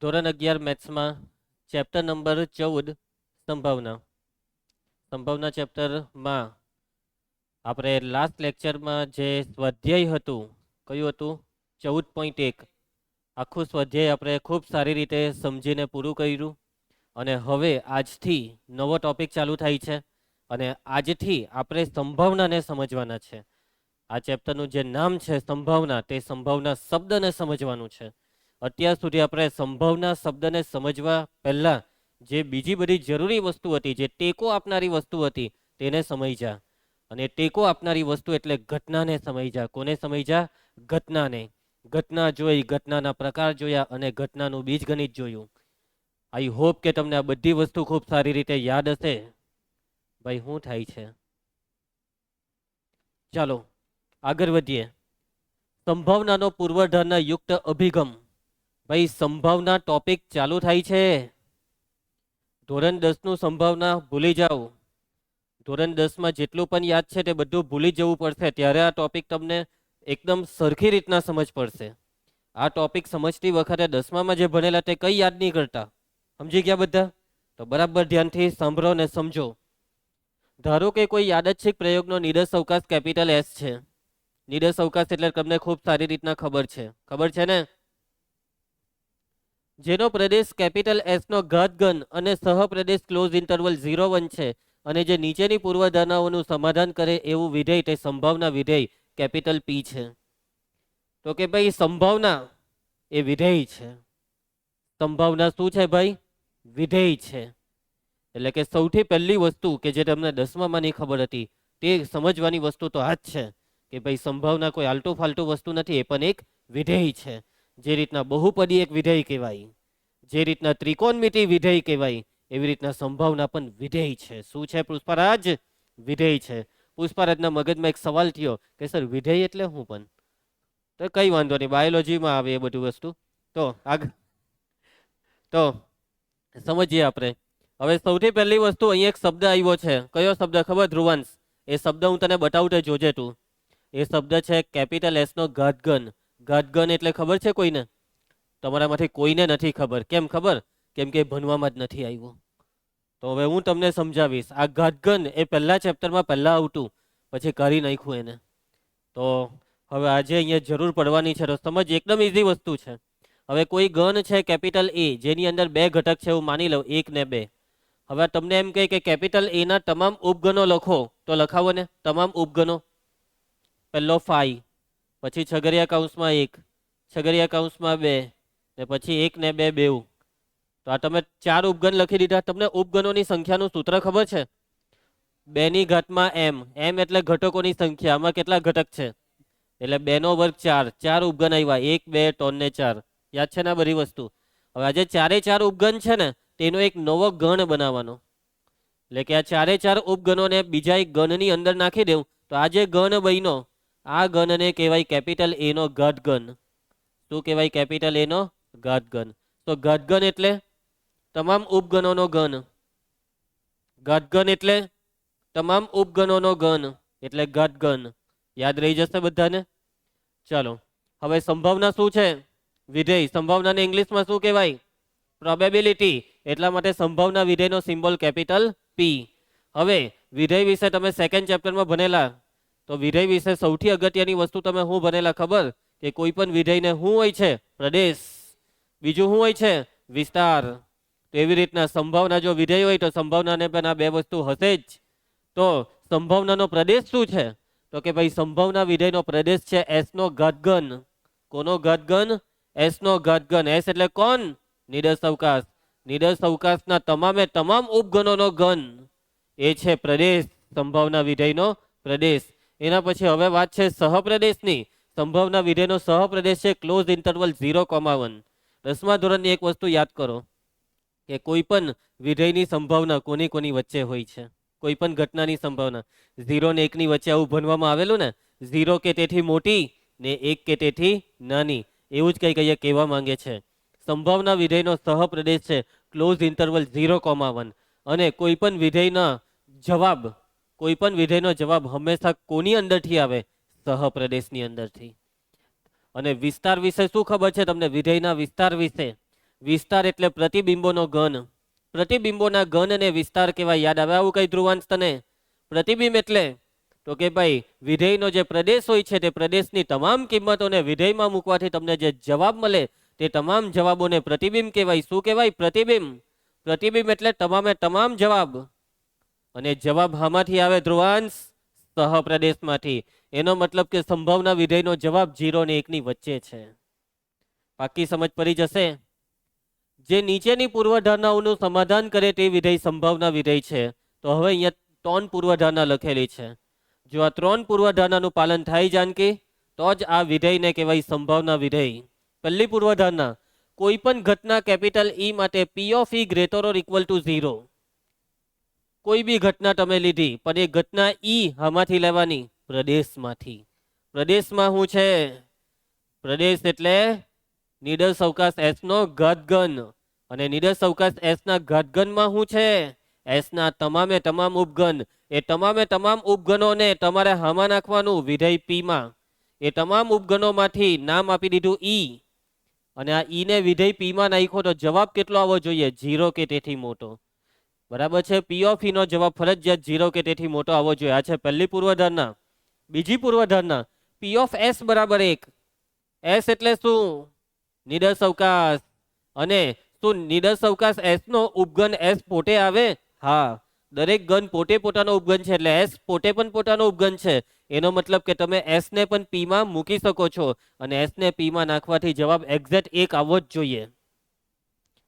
ધોરણ 11 મેથ્સમાં chapter number 14 સંભાવના. સંભાવના ચેપ્ટરમાં આપણે લાસ્ટ લેક્ચરમાં જે સ્વાધ્યાય હતું, કયું હતું? 14.1. આખું સ્વાધ્યાય આપણે ખૂબ સારી રીતે સમજીને પૂરું કર્યું. અને હવે આજથી નવો ટોપિક ચાલુ થાય છે અને આજથી આપણે સંભાવનાને સમજવાના છે. આ ચેપ્ટરનું જે નામ છે સંભાવના, તે સંભાવના શબ્દને સમજવાનું છે. અત્યાર સુધી આપણે સંભાવના શબ્દને સમજવા પહેલા જે બીજી બધી જરૂરી વસ્તુ હતી, જે ટેકો આપનારી વસ્તુ હતી, તેને સમજ્યા. અને ટેકો આપનારી વસ્તુ એટલે ઘટનાને સમજ્યા. કોને સમજ્યા? ઘટનાને. ઘટના જોઈ, ઘટનાના પ્રકાર જોયા અને ઘટનાનું બીજગણિત જોયું. આઈ હોપ કે તમને આ બધી વસ્તુ ખૂબ સારી રીતે યાદ હશે. ભાઈ શું થાય છે? ચાલો આગળ વધીએ. સંભાવનાનો પૂર્વધારણા યુક્ત અભિગમ. ભાઈ સંભાવના ટોપિક ચાલુ થાય છે. ધોરણ 10 નું સંભાવના ભૂલી જાઓ. ધોરણ 10માં જેટલું પણ યાદ છે તે બધું ભૂલી જવું પડશે, ત્યારે આ ટોપિક તમને એકદમ સરખી રીતના સમજ પડશે. આ ટોપિક સમજતી વખતે 10મામાં જે ભણેલા તે કઈ યાદ નહીં કરતા. સમજી ગયા બધા? તો બરાબર ધ્યાનથી સાંભળો ને સમજો. ધારો કે કોઈ યાદચ્છિક પ્રયોગનો નિરસ અવકાશ કેપિટલ એસ છે. નિરસ અવકાશ એટલે તમને ખૂબ સારી રીતના ખબર છે. ખબર છે ને? જેનો પ્રદેશ કેપિટલ એસ નો ઘાતઘન અને સહપ્રદેશ ક્લોઝ ઇન્ટરવલ 0,1 છે અને જે નીચેની પૂર્વધારણાઓનું સમાધાન કરે એવું વિધેય તે સંભાવના વિધેય કેપિટલ પી છે. તો કે ભાઈ સંભાવના એ વિધેય છે. સંભાવના શું છે ભાઈ? વિધેય છે. એટલે કે સૌથી પહેલી વસ્તુ કે જે તમને 10મામાં નહીં ખબર હતી, તે સમજવાની વસ્તુ તો આ જ છે કે ભાઈ સંભાવના કોઈ આલટુ ફાલતુ વસ્તુ નથી, એ પણ એક વિધેય છે. જે રીતના બહુપદી એક વિધેય કહેવાય, જે રીતના ત્રિકોણમિતિ વિધેય કહેવાય, એવી રીતના સંભાવના પણ વિધેય છે. શું છે પુષ્પરાજ? વિધેય છે. પુષ્પરાજના મગજમાં એક સવાલ થયો કે સર વિધેય એટલે શું? પણ તો કઈ વાંધો નહીં, બાયોલોજીમાં આવે એ બધું વસ્તુ. તો સમજીએ આપણે. હવે સૌથી પહેલી વસ્તુ, અહીં એક શબ્દ આવ્યો છે. કયો શબ્દ ખબર ધ્રુવાંશ? એ શબ્દ હું તને બતાવું તો જોજે તું. એ શબ્દ છે કેપિટલ એસ નો ઘાતઘન. ઘાતઘન એટલે ખબર છે કોઈને? તમારામાંથી કોઈને નથી ખબર. કેમ ખબર? કેમ કે ભણવામાં જ નથી આવ્યું. તો હવે હું તમને સમજાવીશ. આ ઘાતઘન એ પહેલા ચેપ્ટરમાં પહેલા આવતું, પછી કરી નાખ્યું એને. તો હવે આજે અહીંયા જરૂર પડવાની છે. તો સમજ, એકદમ ઈઝી વસ્તુ છે. હવે કોઈ ઘન છે કેપિટલ એ, જેની અંદર બે ઘટક છે એવું માની લો, 1 ને 2. હવે તમને એમ કહે કે કેપિટલ એ ના તમામ ઉપગણો લખો, તો લખાવો ને તમામ ઉપગણો. પહેલો 5, પછી છગડિયા કૌંસમાં 1, છગડિયા કૌંસમાં 2, ને પછી 1 ને 2 બેઉ. તો આ તમે 4 ઉપગણ લખી દીધા. તમને ઉપગણોની સંખ્યાનું સૂત્ર ખબર છે? 2 ની ઘાતમાં m. m એટલે ઘટકોની સંખ્યા. આમાં કેટલા ઘટક છે? એટલે 2 નો વર્ગ 4. 4 ઉપગણ આવ્યા, 1 2 3 ને 4. યાદ છે ને આ બધી વસ્તુ? હવે આજે 4 ઉપગણ છે ને, તેનો એક નવો ગણ બનાવવાનો. એટલે કે આ 4 ઉપગણોને બીજા એક ગણની અંદર નાખી દેવું, તો આ જે ગણ બન્યો, આ ગણને કહેવાય કેપિટલ એ નો ઘાતઘન. શું કહેવાય? કેપિટલ એ નો ઘાતઘન. તો ઘાતઘન એટલે તમામ ઉપગણોનો ઘન. ઘાતઘન એટલે તમામ ઉપગણોનો ઘન, એટલે ઘાતઘન. યાદ રહી જશે બધાને? ચાલો, હવે સંભાવના શું છે? વિધેય. સંભાવનાને ઇંગ્લિશમાં શું કહેવાય? પ્રોબેબિલિટી. એટલા માટે સંભાવના વિધેયનો સિમ્બોલ કેપિટલ પી. હવે વિધેય વિશે તમે સેકન્ડ ચેપ્ટરમાં ભણેલા. તો વિધેય વિશે સૌથી અગત્યની વસ્તુ તમે શું ભણેલા ખબર? કે કોઈ પણ વિધેયને શું હોય છે? પ્રદેશ. બીજું શું હોય છે? વિસ્તાર. તો એવી રીતના સંભાવના જો વિધેય હોય તો સંભાવનાને પણ આ બે વસ્તુ હશે જ. તો સંભાવનાનો પ્રદેશ શું છે? તો કે ભાઈ સંભાવના વિધેયનો પ્રદેશ છે એસ નો ઘાતઘન. કોનો ઘાતઘન? એસ નો ઘાતઘન. એસ એટલે કોણ? નિરસ અવકાશ. નિરસ અવકાશના તમામે તમામ ઉપગણોનો ઘન, એ છે પ્રદેશ. સંભાવના વિધેયનો પ્રદેશ. એના પછી હવે વાત છે સહપ્રદેશની. સંભાવના વિધેયનો સહપ્રદેશ છે ક્લોઝ ઇન્ટરવલ 0,1. 10મા ધોરણની એક વસ્તુ યાદ કરો કે કોઈ પણ વિધેયની સંભાવના કોની કોની વચ્ચે હોય છે? કોઈ પણ ઘટનાની સંભાવના 0 ને 1 ની વચ્ચે આવું ભણવામાં આવેલું ને. 0 કે તેથી મોટી ને 1 કે તેથી નાની. એવું જ કંઈક અહીંયા કહેવા માંગે છે. સંભાવના વિધેયનો સહપ્રદેશ છે ક્લોઝ ઇન્ટરવલ 0,1. અને કોઈ પણ વિધેયના જવાબ, કોઈ પણ વિધેયનો જવાબ હંમેશા કોની અંદરથી આવે? સહપ્રદેશની અંદરથી. અને વિસ્તાર વિશે શું ખબર છે તમને? વિધેયના વિસ્તાર વિશે. વિસ્તાર એટલે પ્રતિબિંબોનો ઘન. પ્રતિબિંબોના ઘન અને વિસ્તાર કેવા યાદ આવે આવું કઈ ધ્રુવાંશ તને? પ્રતિબિંબ એટલે તો કે ભાઈ વિધેયનો જે પ્રદેશ હોય છે તે પ્રદેશની તમામ કિંમતોને વિધેયમાં મૂકવાથી તમને જે જવાબ મળે તે તમામ જવાબોને પ્રતિબિંબ કહેવાય. શું કહેવાય? પ્રતિબિંબ. પ્રતિબિંબ એટલે તમામે તમામ જવાબ. અને જવાબ હામાંથી આવે ધ્રુવાંશ? સહપ્રદેશમાંથી. એનો મતલબ કે સંભાવના વિધેયનો જવાબ 0 અને 1 ની વચ્ચે છે. પાકી સમજ પડી જશે? જે નીચેની પૂર્વધારણાઓનું સમાધાન કરે તે વિધેય સંભાવના વિધેય છે. તો હવે અહીંયા 3 પૂર્વધારણા લખેલી છે. જો આ 3 પૂર્વધારણાનું પાલન થાય જાનકી તો જ આ વિધેયને કહેવાય સંભાવના વિધેય. પહેલી પૂર્વધારણા, કોઈ પણ ઘટના કેપિટલ ઈ માટે પી of E greater or equal to 0. કોઈ બી ઘટના તમે લીધી પણ એ ઘટના ઈ આમાંથી લેવાની? પ્રદેશમાંથી. પ્રદેશમાં શું છે? પ્રદેશ એટલે નિડર અવકાશ એસ નો ઘાતઘન. અને નિડર અવકાશ એસ ના ઘાતઘનમાં શું છે? એસ ના તમામે તમામ ઉપઘન. એ તમામે તમામ ઉપઘનોને તમારે હામાં નાખવાનું વિધેય પી માં. એ તમામ ઉપઘનોમાંથી નામ આપી દીધું ઈ. અને આ ઈ ને વિધેય પી માં નાખ્યો તો જવાબ કેટલો આવવો જોઈએ? 0 કે તેથી મોટો. બરાબર છે? પી ઓફ ઈ નો જવાબ ફરજિયાત 0 કે તેથી મોટો આવવો જોઈએ. આ છે પહેલી પૂર્વધારણા. બીજી પૂર્વધારણા, પી ઓફ એસ બરાબર 1. એસ એટલે શું? નિડર અવકાશ. અને શું નિડર અવકાશ એસ નો ઉપગણ એસ પોતે આવે? હા, દરેક ગણ પોતે પોતાનો ઉપગણ છે એટલે એસ પોતે પણ પોતાનો ઉપગણ છે. એનો મતલબ કે તમે એસ ને પણ પી માં મૂકી શકો છો અને એસ ને પી માં નાખવાથી જવાબ એક્ઝેક્ટ 1 આવવો જ જોઈએ.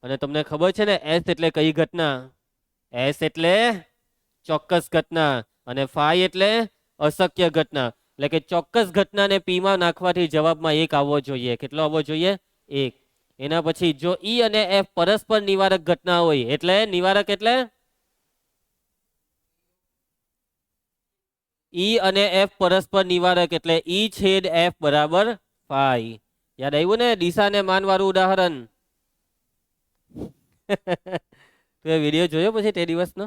અને તમને ખબર છે ને એસ એટલે કઈ ઘટના? એસ એટલે ચોક્કસ ઘટના અને ફાઈ એટલે અશક્ય ઘટના. એટલે કે ચોક્કસ ઘટનાને પી માં નાખવાથી જવાબમાં 1 આવવો જોઈએ. કેટલો આવવો જોઈએ? 1. એના પછી જો ઈ અને એફ પરસ્પર નિવારક ઘટના હોય એટલે નિવારક એટલે ઈ અને એફ પરસ્પર નિવારક એટલે ઈ છેદ એફ બરાબર ફાઈ. યાદ આવ્યું ને દિશા ને માન વાળું ઉદાહરણ? તું એ વિડીયો જોયો પછી તે દિવસનો?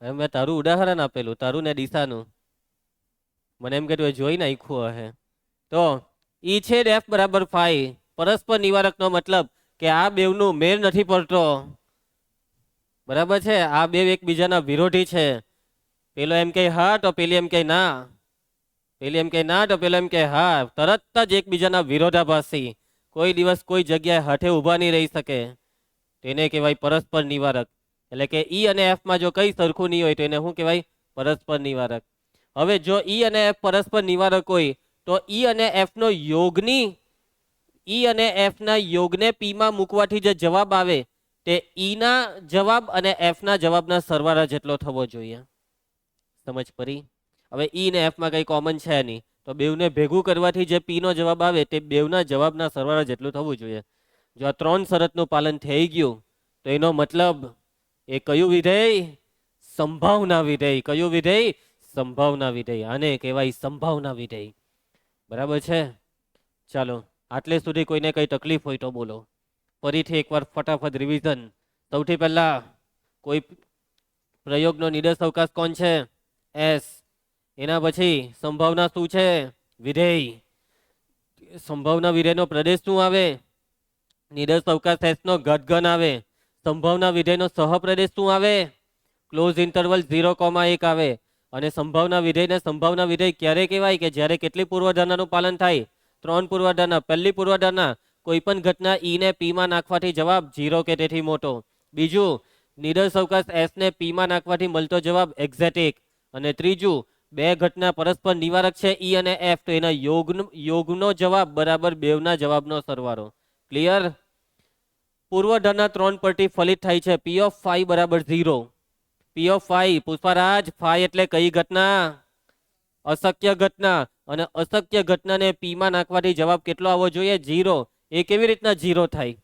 હવે મેં તારું ઉદાહરણ આપેલું, તારું ને દિશાનું. મને એમ કે તું જોઈ નાખ્યું હશે. તો ઈ છેદ એફ બરાબર ફાઈ પરસ્પર નિવારક નો મતલબ કે આ બેવનું મેળ નથી પડતો. બરાબર છે? આ બે એકબીજાના વિરોધી છે. પેલો એમ કે હા તો પેલી એમ કે ના. પેલી એમ કે ના તો પેલો એમ કે હા. તરત જ એકબીજાના વિરોધાભાસી. કોઈ દિવસ કોઈ જગ્યાએ હાથે ઊભા નહીં રહી શકે. તેને કહેવાય પરસ્પર નિવારક. એટલે કે ઈ અને એફ માં જો કઈ સરખું નહીં હોય તો એને શું કહેવાય? પરસ્પર નિવારક. હવે જો ઈ અને એફ પરસ્પર નિવારક હોય તો ઈ અને એફ નો યોગની ઈ અને એફ ના યોગને પી માં મૂકવાથી જે જવાબ આવે તે ઈ ના જવાબ અને એફ ના જવાબના સરવાળા જેટલો થવો જોઈએ. સમજ પડી? હવે ઈ ને એફ માં કઈ કોમન છે નહીં તો બેવને ભેગું કરવાથી જે પી નો જવાબ આવે તે બેવના જવાબના સરવાળા જેટલું થવું જોઈએ. જો આ 3 શરતનું પાલન થઈ ગયું તો એનો મતલબ એ કયું વિધેય? સંભાવના વિધેય. કયું વિધેય? સંભાવના વિધેય. આને કહેવાય સંભાવના વિધેય. બરાબર છે? ચાલો, આટલે સુધી કોઈને કઈ તકલીફ હોય તો બોલો. ફરીથી એકવાર ફટાફટ રિવિઝન. સૌથી પહેલા કોઈ પ્રયોગનો નિડર અવકાશ કોણ છે? એસ. એના પછી સંભાવના શું છે? વિધેય. સંભાવના વિધેયનો પ્રદેશ શું આવે? નિડર અવકાશ એસ નો ઘાતઘન આવે. સંભાવના વિધેયનો સહપ્રદેશ શું આવે? ક્લોઝ ઇન્ટરવલ 0,1 આવે. અને સંભાવના વિધેયને સંભાવના વિધેય ક્યારે કહેવાય? કે જ્યારે કેટલી પૂર્વધારણાનું પાલન થાય? 3 પૂર્વધારણા. પહેલી પૂર્વધારણા, કોઈ પણ ઘટના ઈ ને પી માં નાખવાથી જવાબ 0 કે તેથી મોટો. બીજું, નિડર અવકાશ એસ ને પી માં નાખવાથી મળતો જવાબ એક્ઝેક્ટ 1. અને ત્રીજું, બે ઘટના પરસ્પર નિવારક છે ઈ અને એફ તો એના યોગનો જવાબ બરાબર બેવના જવાબનો સરવાળો. ક્લિયર? પૂર્વધારણા 3 પરથી ફલિત થાય છે પી ઓફ ફાઈ બરાબર 0. P of phi, Pushparaj, phi એટલે કઈ ઘટના? અશક્ય ઘટના. અને અશક્ય ઘટનાને પી માં નાખવાથી જવાબ કેટલો આવવો જોઈએ? 0. એ કેવી રીતના 0 થાય?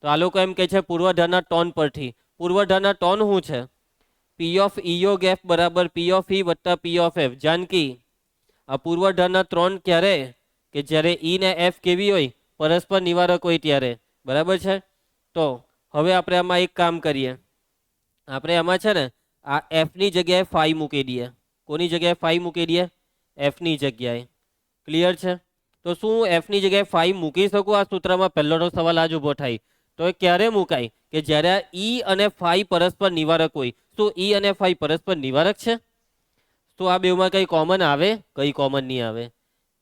તો આ લોકો એમ કે છે પૂર્વધારણા 3 પરથી. પૂર્વધારણા 3 શું છે? પી ઓફ ઈ યોગ એફ બરાબર પી ઓફ ઈ વત્તા પી ઓફ એફ. જાનકી, આ પૂર્વધારણા 3 ક્યારે? કે જ્યારે ઈ ને એફ કેવી હોય? પરસ્પર નિવારક હોય ત્યારે. બરાબર છે? તો હવે આપણે આમાં એક કામ કરીએ. આપણે આમાં છે ને આ એફ ની જગ્યાએ ફાઈ મૂકી દઈએ. કોની જગ્યાએ ફાઈ મૂકી દઈએ? એફ ની જગ્યાએ. ક્લિયર છે? તો શું એફ ની જગ્યાએ ફાઈ મૂકી શકું આ સૂત્રમાં? પહેલો સવાલ આ જ ઉભો થાય. તો એ ક્યારે મુકાય કે જ્યારે આ ઈ અને ફાઈ પરસ્પર નિવારક હોય. શું ઈ અને ફાઈ પરસ્પર નિવારક છે? તો આ બેમાં કઈ કોમન આવે? કઈ કોમન નહીં આવે.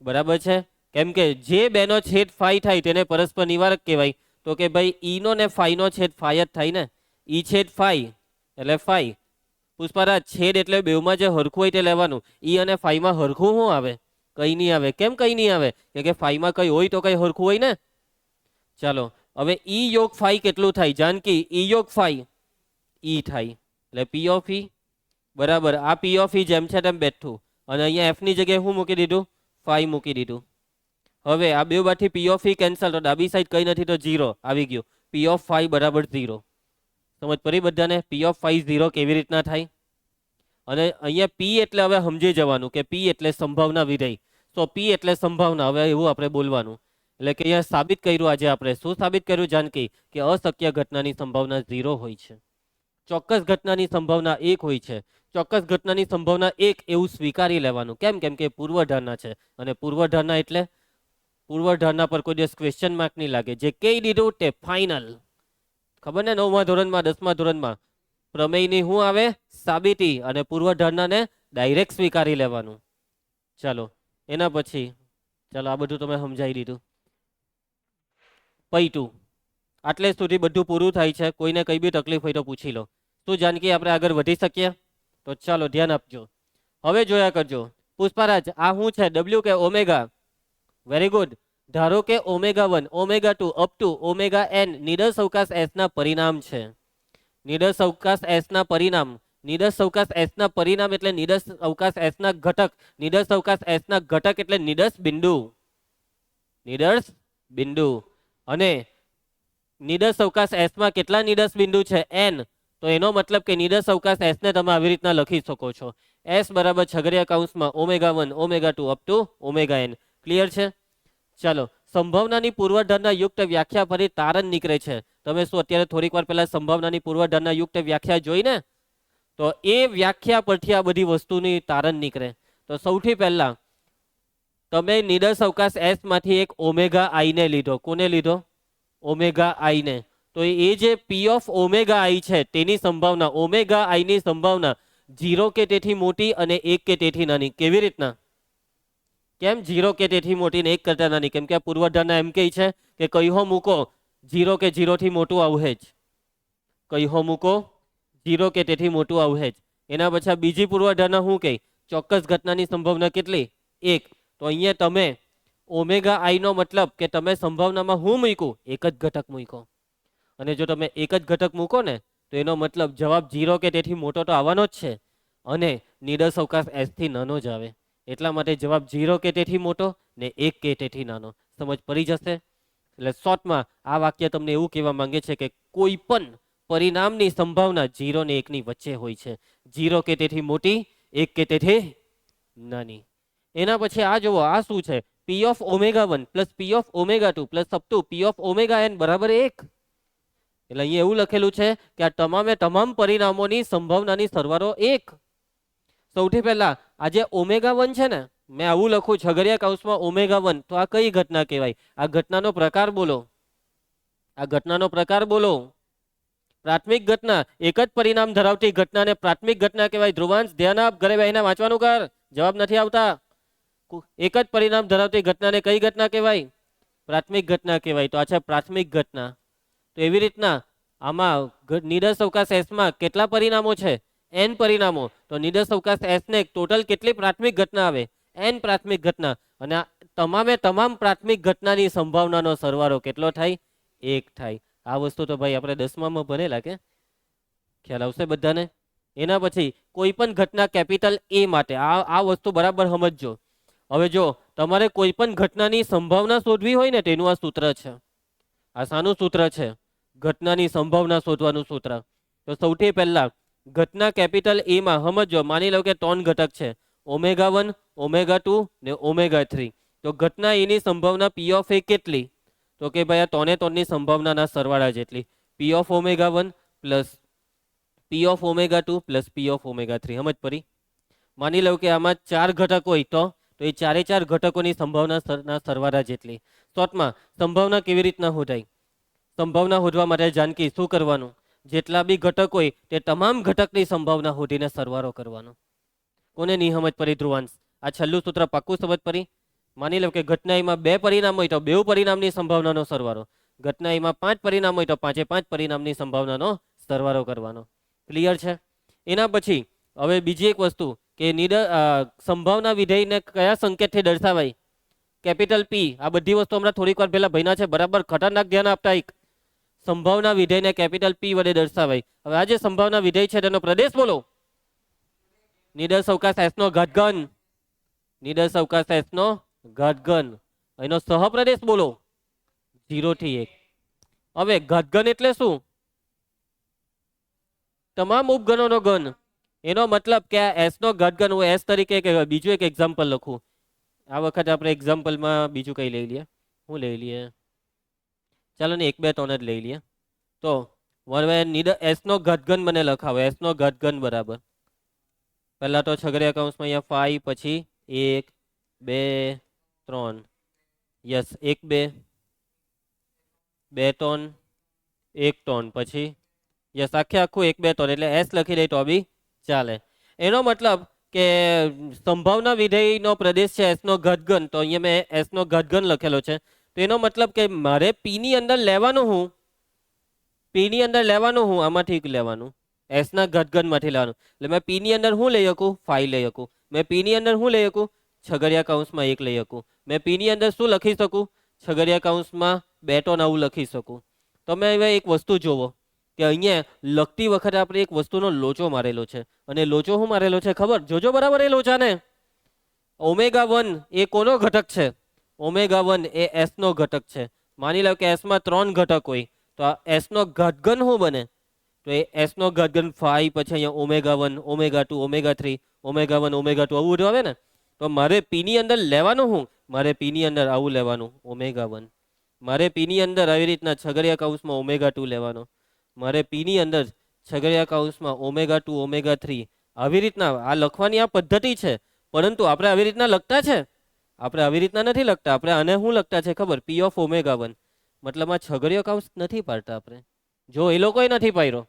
બરાબર છે. કેમ કે જે બેનો છેદ ફાઈ થાય તેને પરસ્પર નિવારક કહેવાય. તો કે ભાઈ ઈનો ને ફાઈનો છેદ ફાઈ જ થાય ને. ઈ છેદ ફાઈ એટલે ફાઈ. પુષ્પારાજ, છેદ એટલે બેવમાં જે હરખું હોય તે લેવાનું. ઈ અને ફાઈમાં હરખું શું આવે? કઈ નહીં આવે. કેમ કઈ નહીં આવે? કે ફાઈમાં કઈ હોય તો કઈ હરખું હોય ને. ચાલો હવે ઈ યોગ ફાઈ કેટલું થાય? જાનકી, ઈ યોગ ફાઈ ઈ થાય એટલે પી ઓફ ઈ. બરાબર, આ પી ઓફ ઈ જેમ છે તેમ બેઠું અને અહીંયા એફ ની જગ્યાએ શું મૂકી દીધું? ફાઈ મૂકી દીધું. હવે આ બે બાથી પી ઓફ ઈ કેન્સલ, તો ડાબી સાઈડ કઈ નથી તો 0 આવી ગયું. પી ઓફ ફાઈ બરાબર 0. સમજ પડી બધાને? પી ઓફ ફાઈ 0 કેવી રીતના થાય? અને અહીંયા પી એટલે હવે સમજી જવાનું કે પી એટલે સંભાવના વિધેય. તો પી એટલે સંભાવના. હવે એવું આપણે બોલવાનું. એટલે કે અહીંયા સાબિત કર્યું આજે આપણે. શું સાબિત કર્યું જાનકી? કે અશક્ય ઘટનાની સંભાવના 0 હોય છે. ચોક્કસ ઘટનાની સંભાવના 1 હોય છે. ચોક્કસ ઘટનાની સંભાવના 1 એવું સ્વીકારી લેવાનું. કેમ? કેમ કે પૂર્વધારણા છે. અને પૂર્વધારણા એટલે પૂર્વધારણા પર કોઈ દિવસ ક્વેશ્ચન માર્ક નહીં લાગે. જે કહી દીધું તે ફાઇનલ. ખબર ને 9મા ધોરણમાં 10મા ધોરણમાં પ્રમેયની શું આવે? સાબિતી. અને પૂર્વધારણાને ડાયરેક્ટ સ્વીકારી લેવાનું. ચાલો એના પછી ચાલો આ બધું તમે સમજાવી દીધું. પૈટું આટલે સુધી બધું પૂરું થાય છે. કોઈને કઈ બી તકલીફ હોય તો પૂછી લો. શું જાનકી આપણે આગળ વધી શકીએ? તો ચાલો ધ્યાન આપજો. હવે જોયા કરજો. પુષ્પારાજ, આ શું છે? ડબલ્યુ કે ઓમેગા? Very good. ધારો કે omega 1, omega 2 up to omega N નિડર અવકાશ એસ ના પરિણામ છે. નિડર અવકાશ એસ ના પરિણામ. નિડર અવકાશ એસ ના પરિણામ એટલે નિડર અવકાશ એસ ના ઘટક. નિડર અવકાશ એસ ના ઘટક એટલે નિડર્સ બિંદુ. નિડર્સ બિંદુ. અને નિડર્સ અવકાશ એસ માં કેટલા નિડર્સ બિંદુ છે? n. તો એનો મતલબ કે નિડર્સ અવકાશ એસ ને તમે આવી રીતના લખી શકો છો. s બરાબર છગડીયા કૌંસમાં omega 1, omega 2 up to omega n. Clear છે? ચાલો સંભાવનાની પૂર્વધારણા યુક્ત વ્યાખ્યા ફરી તારણ નીકળે છે. તમે શું અત્યારે થોડીક વાર પહેલા સંભાવનાની પૂર્વધારણા યુક્ત વ્યાખ્યા જોઈ ને? તો એ વ્યાખ્યા પરથી આ બધી વસ્તુની તારણ નીકળે. તો સૌથી પહેલા તમે નિડર્સ અવકાશ એસ માંથી એક ઓમેગા આઈ ને લીધો. કોને લીધો? ઓમેગા આઈ ને. તો એ જે પી ઓફ ઓમેગા આઈ છે તેની સંભાવના, ઓમેગા આઈ ની સંભાવના 0 કે તેથી મોટી અને 1 કે તેથી નાની. કેવી રીતના? કેમ 0 કે તેથી મોટી ને 1 કરતા નાની? કેમ કે આ પૂર્વધારણા એમ કહે છે કે કઈહો મૂકો 0 કે 0 થી મોટું આવશે જ. કઈહો મૂકો 0 કે તેથી મોટું આવશે જ. એના પછી બીજી પૂર્વધારણા શું કહે? ચોક્કસ ઘટનાની સંભાવના કેટલી? 1. તો અહીંયા તમે ઓમેગા આઈ નો મતલબ કે તમે સંભાવનામાં શું મૂક્યું? એક જ ઘટક મૂક્યો. અને જો તમે એક જ ઘટક મૂકો ને તો એનો મતલબ જવાબ 0 કે તેથી મોટો તો આવવાનો જ છે અને નિડર્સ અવકાશ એસ થી નાનો જ આવે. એટલા માટે જવાબ 0 કે તેથી મોટો ને 1 કે તેથી નાનો. સમજ પડી જશે? એટલે શોર્ટમાં આ વાક્ય તમને એવું કહેવા માંગે છે કે કોઈ પણ પરિણામની સંભાવના 0 ને 1 ની વચ્ચે હોય છે. 0 કે તેથી મોટી, 1 કે તેથી નાની. એના પછી આ જુઓ, આ શું છે? P of omega 1 plus P of omega 2 plus up to P of omega N બરાબર 1. એટલે અહીંયા એવું લખેલું છે કે આ તમામે તમામ પરિણામોની સંભાવનાની સરવાળો 1. સૌથી પહેલા આ જે ઓમેગા 1 છે ને, મેં આવું લખું છગડીયા કૌંસમાં ઓમેગા 1. તો આ કઈ ઘટના કહેવાય? આ ઘટનાનો પ્રકાર બોલો. આ ઘટનાનો પ્રકાર બોલો. પ્રાથમિક ઘટના. એક જ પરિણામ ધરાવતી ઘટનાને પ્રાથમિક ઘટના કહેવાય. ધ્રુવાંશ ધ્યાન આપ, ઘરે બેહીને વાંચવાનું કર. જવાબ નથી આવતા. એક જ પરિણામ ધરાવતી ઘટનાને કઈ ઘટના કહેવાય? પ્રાથમિક ઘટના કહેવાય. તો આ છે પ્રાથમિક ઘટના. તો એવી રીતના આમાં નિડર્સ અવકાશ એસ માં કેટલા પરિણામો છે? n પરિણામો. તો નિડર્સ અવકાશ એસ ને ટોટલ કેટલી પ્રાથમિક ઘટના આવે? n પ્રાથમિક ઘટના. અને તમામે તમામ પ્રાથમિક ઘટનાની સંભાવનાનો સરવાળો કેટલો થાય? 1 થાય. આ વસ્તુ તો ભાઈ આપણે 10માં ભણેલા કે ખ્યાલ આવશે બધાને. એના પછી કોઈ પણ ઘટના કેપિટલ એ માટે આ વસ્તુ બરાબર સમજજો. હવે જો તમારે કોઈ પણ ઘટનાની સંભાવના શોધવી હોય ને તેનું આ સૂત્ર છે. આ શાનું સૂત્ર છે? ઘટનાની સંભાવના શોધવાનું સૂત્ર. તો સૌથી પહેલા ઘટના કેપિટલ એ માં સમજો. માની લો કે 3 ઘટક છે, ઓમેગા 1, ઓમેગા 2 ને ઓમેગા 3. તો ઘટના એની સંભાવના પી ઓફ એ કેટલી? તો કે ભાઈ આ 3 ની સંભાવનાના સરવાળા જેટલી. પી of omega 1 plus P of omega 2 plus P of omega 3. સમજ પડી? માની લો કે આમાં 4 ઘટક હોય તો એ 4 ઘટકોની સંભાવના સરવાળા જેટલી. શોર્ટમાં સંભાવના કેવી રીતના શોધાય? સંભાવના શોધવા માટે જાનકી શું કરવાનું? જેટલા બી ઘટક હોય તે તમામ ઘટકની સંભાવના શોધીને સરવાળો કરવાનો. કોને નહીં સમજ પડી ધ્રુવાંશ? આ છેલ્લું સૂત્ર પાક્કું સમજ પડી? માની લો કે ઘટના એમાં 2 પરિણામ હોય તો 2 પરિણામની સંભાવનાનો સરવાળો, ઘટના એમાં 5 પરિણામ હોય તો 5 પરિણામની સંભાવનાનો સરવાળો કરવાનો. ક્લિયર છે? એના પછી હવે બીજી એક વસ્તુ કે સંભાવના વિધેયને કયા સંકેતથી દર્શાવાય? Capital P. આ બધી વસ્તુ હમણાં થોડીક વાર પહેલા ભણ્યા છે, બરાબર ખતરનાક ધ્યાન આપતા. એક સંભાવના વિધેયને કેપિટલ પી વડે દર્શાવાય. હવે આ જે સંભાવના વિધેય છે તેનો પ્રદેશ બોલો. નિદર્શ અવકાશ એસ નો ઘાતઘન. નિદર્શ અવકાશ એસ નો ઘાતઘન. એનો સહપ્રદેશ બોલો 0 થી 1. હવે ઘાતઘન એટલે શું? તમામ ઉપગણોનો ઘન. એનો મતલબ કે આ એસ નો ઘાતઘન હું એસ તરીકે બીજું એક એક્ઝામ્પલ લખું. આ વખતે આપણે એક્ઝામ્પલમાં બીજું કઈ લઈ લઈએ? શું લઈ લઈએ? ચાલો ને 1 2 3 જ લઈ લઈએ. તો એસ નો ઘાતઘન મને લખાવો. એસ નો ઘાતઘન બરાબર પહેલા તો છગડીયા કૌંસમાં અહીંયા 5, પછી 1 2 3. યસ, 1 2 2 3 1 3, પછી યસ આખું 1 2 3 એટલે એસ લખી દઈ તો બી ચાલે. એનો મતલબ કે સંભાવના વિધેયનો પ્રદેશ છે એસ નો ઘાતઘન. તો અહીંયા મેં એસ નો ઘાતઘન લખેલો છે. તો એનો મતલબ કે મારે પી ની અંદર લેવાનું હું, પી ની અંદર લેવાનું હું આમાંથી લેવાનું, એસ ના ઘાતઘનમાંથી લેવાનું. એટલે મેં પી ની અંદર શું લઈ શકું? 5 લઈ શકું. મેં પી ની અંદર શું લઈ શકું? છગડીયા કૌંસમાં 1 લઈ શકું. મેં પી ની અંદર શું લખી શકું? છગડીયા કૌંસમાં 2 તો 9 લખી શકું. તમે હવે એક વસ્તુ જોવો કે અહીંયા લખતી વખતે આપણે એક વસ્તુનો લોચો મારેલો છે. અને લોચો શું મારેલો છે ખબર? જોજો બરાબર એ લોચાને. ω1 એ કોનો ઘટક છે? ω1 એ એસ નો ઘટક છે. માની લો કે એસ માં 3 ઘટક હોય તો આ એસ નો ઘાતઘન શું બને? તો એ એસ નો ઘાતઘન 5, પછી અહીંયા ω1 ω2 ω3 ω1 ω2 આવું બધું આવે ને. તો મારે પી ની અંદર લેવાનું હું? મારે પી ની અંદર આવું લેવાનું ω1. મારે પી ની અંદર આવી રીતના છગડીયા કૌંસમાં ω2 લેવાનો. મારે પી ની અંદર છગડીયા કૌંસમાં ω2 ω3 આવી રીતના આ લખવાની આ પદ્ધતિ છે. પરંતુ આપણે આવી રીતના લખતા છે? આપણે આવી રીતના નથી લખતા. આપણે આને શું લખતા છે ખબર? P of ω1. મતલબ આ છગડીયો કૌંસ નથી પાડતા આપણે. જો એ લોકોએ નથી પાડ્યો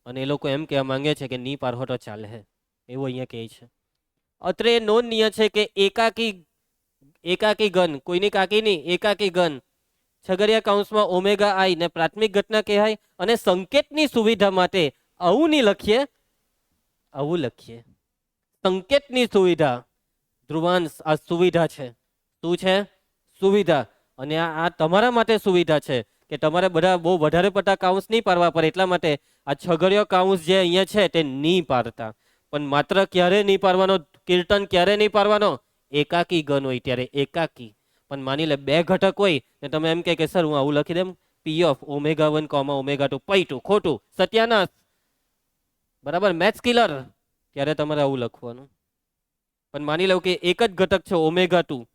અને એ લોકો એમ કહેવા માંગે છે કે ની પાડો તો ચાલે હે, એવું અહીંયા કહે છે. અત્રે નોંધનીય છે કે એકાકી ઘન, કોઈની કાકી નહીં, એકાકી ઘન છગડીયા કૌંસમાં ω ને પ્રાથમિક ઘટના કહેવાય. અને સંકેતની સુવિધા માટે આવું નહીં લખીએ, આવું લખીએ. સંકેતની સુવિધા. ધ્રુવાંશ આ સુવિધા છે. શું છે? સુવિધા. અને આ તમારા માટે સુવિધા છે કે તમારે બધા બહુ વધારે પડતા કાઉન્સ નહીં પાડવા પડે. એટલા માટે આ છગડીયો કાઉન્સ જે અહીંયા છે તે નહીં પાડતા. પણ માત્ર ક્યારે નહીં પાડવાનો કીર્તન? ક્યારે નહીં પાડવાનો? એકાકી ઘન હોય ત્યારે એકાકી. પણ માની લે 2 ઘટક હોય ને તમે એમ કે સર હું આવું લખી દેમ પી ઓફ ω1 ω2 પૈટું, ખોટું, સત્યાનાશ, બરાબર, મેથ્સ કિલર. ત્યારે તમારે આવું લખવાનું. પણ માની લો કે એક જ ઘટક છે ω2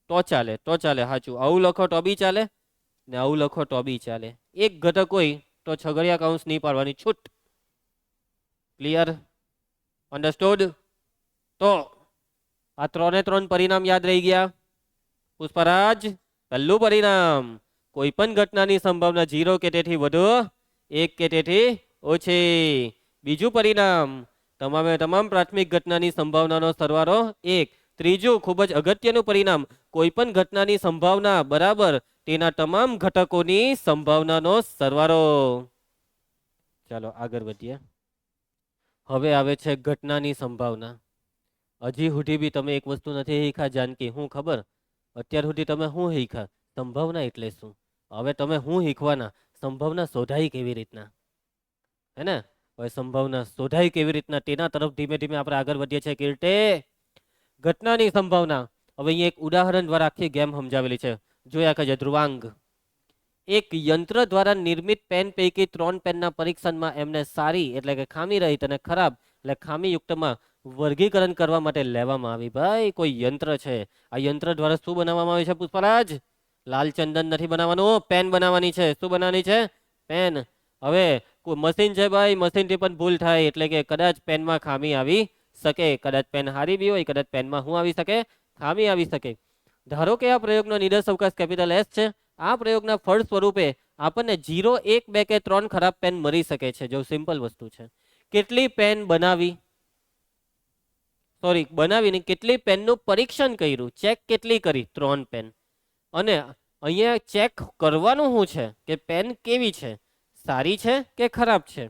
તો ચાલે, તો ચાલે, સાચું. આવું લખો તો બી ચાલે ને આવું લખો તો બી ચાલે. એક ઘટક હોય તો છગડીયા કૌંસ નહીં પાડવાની, છૂટ. ક્લિયર? અન્ડરસ્ટુડ? તો આ 3 પરિણામ યાદ રહી ગયા. પુષ્પરાજ, પહેલું પરિણામ કોઈ પણ ઘટનાની સંભાવના 0 કે તેથી વધુ, 1 કે તેથી ઓછી. બીજું પરિણામ તમામ પ્રાથમિક ઘટનાની સંભાવનાનો સરવાળો 1. ત્રીજું ખૂબ જ અગત્યનું પરિણામ કોઈ પણ ઘટનાની સંભાવના બરાબર તેના તમામ ઘટકોની સંભાવનાનો સરવાળો. ચાલો આગળ વધીએ. હવે આવે છે ઘટનાની સંભાવના. હજી સુધી બી તમે એક વસ્તુ નથી શીખ્યા જાનકી, હું ખબર? અત્યાર સુધી તમે શું શીખ્યા? સંભાવના એટલે શું. હવે તમે શું શીખવાના? સંભાવના શોધાય કેવી રીતના, હે ને? હવે સંભાવના શોધાય કેવી રીતના તેના તરફ ધીમે ધીમે આપણે આગળ વધીએ છીએ. કીર્તે, ઘટનાની સંભાવના. હવે અહીંયા એક ઉદાહરણ દ્વારા આખી ગેમ સમજાવેલી છે, જોયા કરજો. ધ્રુવાંગ એક યંત્ર દ્વારા નિર્મિત પેન પૈકી 3 પેનના પરીક્ષણમાં એમને સારી એટલે કે ખામી રહિત અને ખરાબ એટલે ખામીયુક્તમાં વર્ગીકરણ કરવા માટે લેવામાં આવી. ભાઈ કોઈ યંત્ર છે, આ યંત્ર દ્વારા શું બનાવવામાં આવ્યું છે પુષ્પરાજ? લાલ ચંદન નથી બનાવવાનું, પેન બનાવવાની છે. શું બનાવવાની છે? પેન. હવે કોઈ મશીન છે ભાઈ, મશીનથી પણ ભૂલ થાય એટલે કે કદાચ પેનમાં ખામી આવી શકે. કદાચ પેન હારી બી હોય, કદાચ પેનમાં શું આવી શકે? ખામી આવી શકે. ધારો કે આ પ્રયોગનો નિદર્શ અવકાશ કેપિટલ એસ છે આ પ્રયોગના ફળ સ્વરૂપે આપણને 0, 1, 2 કે 3 ખરાબ પેન મળી શકે છે. જો સિમ્પલ વસ્તુ છે. કેટલી પેન બનાવી, સોરી બનાવીને કેટલી પેનનું પરીક્ષણ કર્યું, ચેક કેટલી કરી, 3 પેન. અને અહીંયા ચેક કરવાનું શું છે કે પેન કેવી છે, સારી છે કે ખરાબ છે.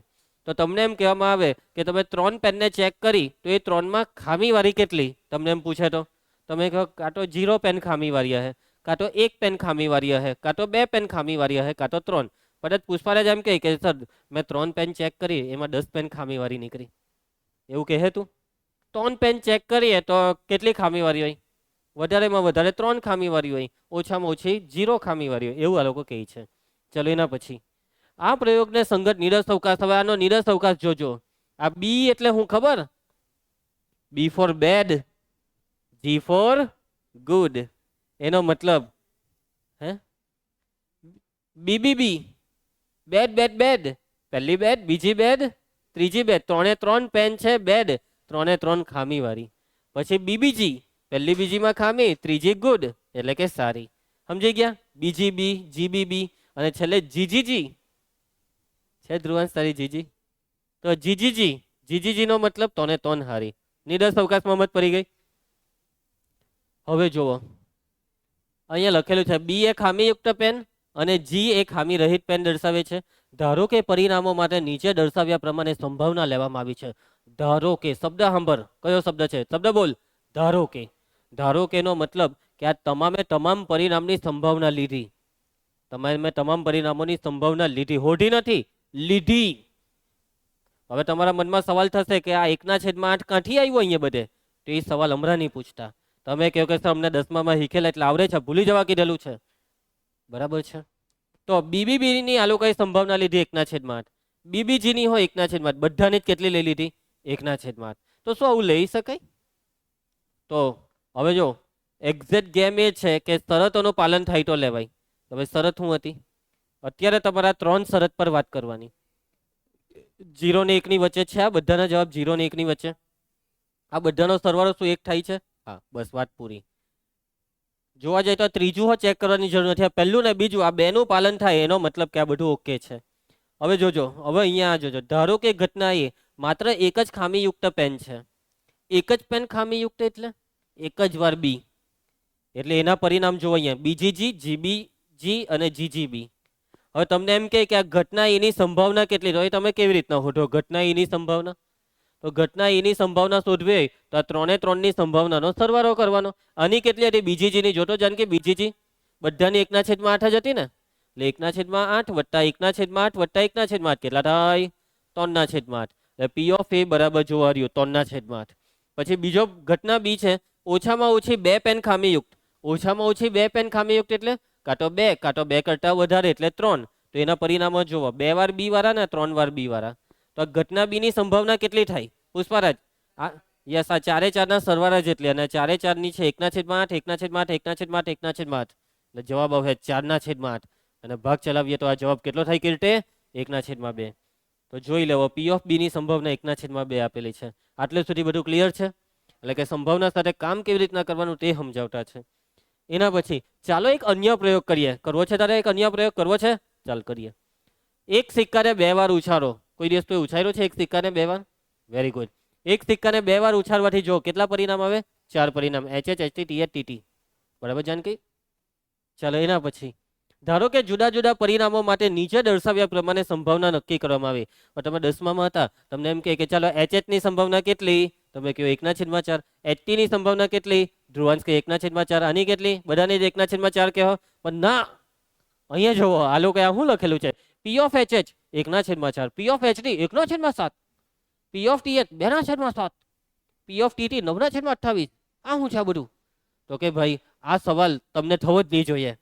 તો તમને એમ કહેવામાં આવે કે તમે 3 પેનને ચેક કરી તો એ 3માં ખામીવાળી કેટલી, તમને એમ પૂછે તો તમે કહો કાં તો 0 પેન ખામીવાળી હશે, કાં તો 1 પેન ખામીવાળી હશે, કાં તો 2 પેન ખામીવાળી હશે, કાં તો 3. પણ પુષ્પારાજ એમ કહે કે સર મેં 3 પેન ચેક કરી એમાં 10 પેન ખામીવાળી નીકળી, એવું કહે તું? 3 પેન ચેક કરીએ તો કેટલી ખામીવાળી હોય? વધારેમાં વધારે 3 ખામીવાળી હોય, ઓછામાં ઓછી 0 ખામીવાળી હોય, એવું આ લોકો કહે છે. ચલો એના પછી આ પ્રયોગને સંગત નિરસ અવકાશ. હવે આનો નિરસ અવકાશ જોજો. આ બી એટલે હું ખબર? B for bad, G for good. એનો મતલબ હે બીબીબી, બેડ બેડ બેડ. પહેલી બેડ, બીજી બેડ, ત્રીજી બેડ. 3 પેન છે બેડ, 3 ખામીવાળી. પછી બીબીજી, પહેલી બીજીમાં ખામી, ત્રીજી ગુડ એટલે કે સારી. સમજી ગયા? બીજીબી, જીબીબી અને છેલ્લે જીજીજી છે. ધ્રુવાંશ તારી જીજી તો જીજીજી, જીજીજી નો મતલબ 3 હારી. નિરસ અવકાશમાં મત પડી ગઈ. હવે જુઓ અહીંયા લખેલું છે બી એ ખામીયુક્ત પેન અને જી એ ખામી રહિત પેન દર્શાવે છે. ધારો કે પરિણામો માટે નીચે દર્શાવ્યા પ્રમાણે સંભાવના લેવામાં આવી છે. ધારો કે શબ્દ સાંભળ, કયો શબ્દ છે? શબ્દ બોલ. ધારો કે. ધારો કે નો મતલબ કે આ તમામે તમામ પરિણામની સંભાવના લીધી. તમામે તમામ પરિણામોની સંભાવના લીધી, હોધી નથી, લીધી. હવે તમારા મનમાં સવાલ થશે કે આ 1/8 કાંઠી આવ્યો અહીંયા બધે? તો એ સવાલ હમણાં નહીં પૂછતા. તમે કહો કે સર અમને 10મામાં શીખેલા એટલે આવડે છે, ભૂલી જવા કીધેલું છે. બરાબર છે. તો બીબીબી ની આ લોકોએ સંભાવના લીધી 1/8. બીબીજી ની હોય 1/8. બધાની જ કેટલી લઈ લીધી? 1/8. તો શું આવું લઈ શકાય? તો હવે જો એક્ઝેક્ટ ગેમ એ છે કે શરતોનું પાલન થાય તો લેવાય. હવે શરત શું હતી? અત્યારે તમારા 3 શરત પર વાત કરવાની. 0 ને 1 ની વચ્ચે છે. આ બધાના જવાબ 0 ને 1 ની વચ્ચે. આ બધાનો સરવાળો શું 1 થાય છે? હા, બસ વાત પૂરી. જોવા જાય તો ત્રીજું હો ચેક કરવાની જરૂર નથી. પહેલું ને બીજું આ બેનું પાલન થાય એનો મતલબ કે આ બધું ઓકે છે. હવે જોજો, હવે અહીંયા જોજો. ધારો કે ઘટના એ માત્ર એક જ ખામીયુક્ત પેન છે. એક જ પેન ખામીયુક્ત એટલે એક જ વાર બી, એટલે એના પરિણામ જો અહીંયા બીજીજી, જીબીજી અને જીજીબી. હવે તમને એમ કહે કે આ ઘટના એની સંભાવના કેટલી, તો એ તમે કેવી રીતના શોધો ઘટના એની સંભાવના? તો ઘટના એની સંભાવના શોધવી હોય તો આ 3 ની સંભાવનાનો સરવાળો કરવાનો. આની કેટલી હતી? બીજીજીની જોતો જાણ કે બીજીજી બધાની 1/8 જ હતી ને, એટલે 1/8 વત્તા 1/8 વત્તા 1/8 કેટલા થાય? 3/8. એટલે પી ઓફ એ બરાબર જોવા રહ્યું 3/8. પછી બીજો ઘટના બી છે, ઓછામાં ઓછી 2 પેન ખામીયુક્ત. ઓછામાં ઓછી 2 પેન ખામીયુક્ત એટલે કાં તો 2, કાં તો 2 કરતા વધારે એટલે 3. તો એના પરિણામો જોવો, 2 વાર બી વાળા ને 3 વાર બી વાળા. તો ઘટના બી ની સંભાવના કેટલી થાય પુષ્પારાજ? યસ, આ 4 ના સરવાળા જેટલી, અને 4 ની છે 1/8, 1/8, 1/8, 1/8. એટલે જવાબ આવે 4/8. અને ભાગ ચલાવીએ તો આ જવાબ કેટલો થાય કીર્તે? 1/2. તો જોઈ લેવો પી ઓફ બી ની સંભાવના 1/2 આપેલી છે. આટલે સુધી બધું ક્લિયર છે? એટલે કે સંભાવના સાથે કામ કેવી રીતના કરવાનું તે સમજાવતા છે. એના પછી ચાલો એક અન્ય પ્રયોગ કરીએ. કરવો છે તારે? એક અન્ય પ્રયોગ કરવો છે? ચાલ કરીએ. એક સિક્કાને 2 વાર ઉછાળો. કોઈ દિવસ કોઈ ઉછાર્યો છે એક સિક્કાને 2 વાર? Very good. એક સિક્કાને 2 વાર ઉછાળવાથી જો કેટલા પરિણામ આવે? 4 પરિણામ. HH, HT, TH, TT. બરાબર જાનકી? ચાલો એના પછી ધારો કે જુદા જુદા પરિણામો માટે નીચે દર્શાવ્યા પ્રમાણે સંભાવના નક્કી કરવામાં આવી. તમે 10મામાં હતા, તમને એમ કે ચાલો HH ની સંભાવના કેટલી? તમે કહો 1/4. HT ની સંભાવના કેટલી? ધ્રુવાંશ કે 1/4. આની કેટલી? બધાને જ 1/4 કહો. પણ ના, અહીંયા જોવો આ લોકો આ શું લખેલું છે? P of HH 1/4, P of HT 1/7, P of TH 2/7, P of TT 9/28. આ શું છે આ બધું? તો કે ભાઈ આ સવાલ તમને થવો જ નહીં જોઈએ.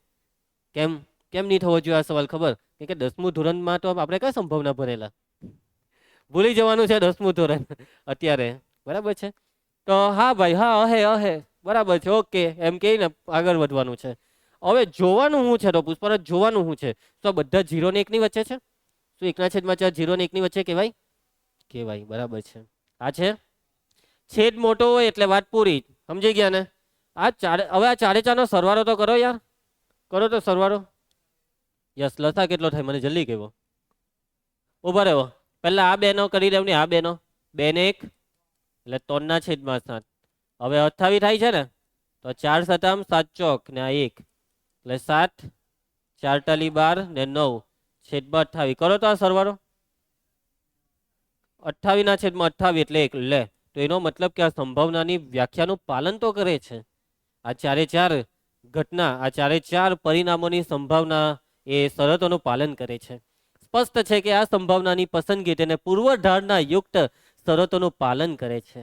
કેમ કેમ નહીં થવો જોઈએ આ સવાલ? ખબર? કે 10મું ધોરણમાં તો આપણે કઈ સંભાવના ભરેલા, ભૂલી જવાનું છે 10મું ધોરણ અત્યારે. બરાબર છે? તો હા ભાઈ, હા અહે બરાબર છે, ઓકે એમ કહીને આગળ વધવાનું છે. હવે જોવાનું શું છે? તો પુષ્પારાજ જોવાનું શું છે? તો બધા 0 ને 1 ની વચ્ચે છે. શું 1/4 0 ને 1 ની વચ્ચે કહેવાય? કહેવાય. બરાબર છે. આ છે છેદ મોટો હોય એટલે વાત પૂરી. સમજી ગયા ને? આ ચાર, હવે આ 4 નો સરવાળો તો કરો યાર. કરો તો સરવાળો. યસ, લસા કેટલો થાય મને જલ્દી કહેવો. ઉભા રહ્યો, પહેલા આ બેનો કરી દેવ ને, આ બેનો 2 ને 1 એટલે 3/7. હવે 28 થાય છે ને, તો 4 સતામ 7 ચોક ને આ 1 એટલે 7, 4 ટાલી 12 ને 9/28. કરો તો આ સરવાળો. 28/28 એટલે 1 લે. તો એનો મતલબ કે આ સંભાવનાની વ્યાખ્યાનું પાલન તો કરે છે. આ ચારે ચાર ઘટના, આ ચારે ચાર પરિણામોની સંભાવના એ શરતોનું પાલન કરે છે. સ્પષ્ટ છે કે આ સંભાવનાની પસંદગી તેને પૂર્વધારણા યુક્ત શરતોનું પાલન કરે છે.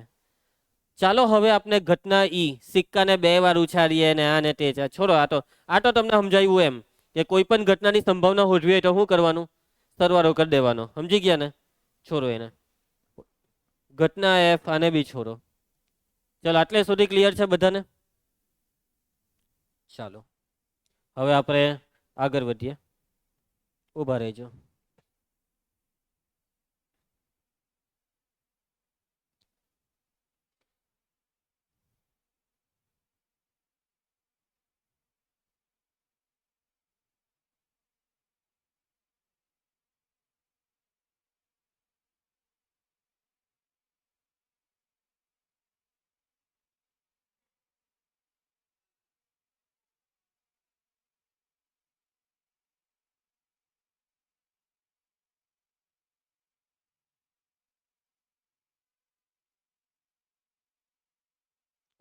ચાલો હવે આપણે ઘટના ઈ સિક્કાને 2 વાર ઉછાળીએ ને આ ને તે. છોડો, આ તો તમને સમજાયું એમ કે કોઈ પણ ઘટનાની સંભાવના હોધવી હોય તો શું કરવાનું? સરવાળો કરી દેવાનો. સમજી ગયા ને? છોડો એને. ઘટના એફ આને બી છોડો. ચાલો, આટલે સુધી ક્લિયર છે બધાને? ચાલો હવે આપણે આગળ વધીએ. ઊભા રહેજો.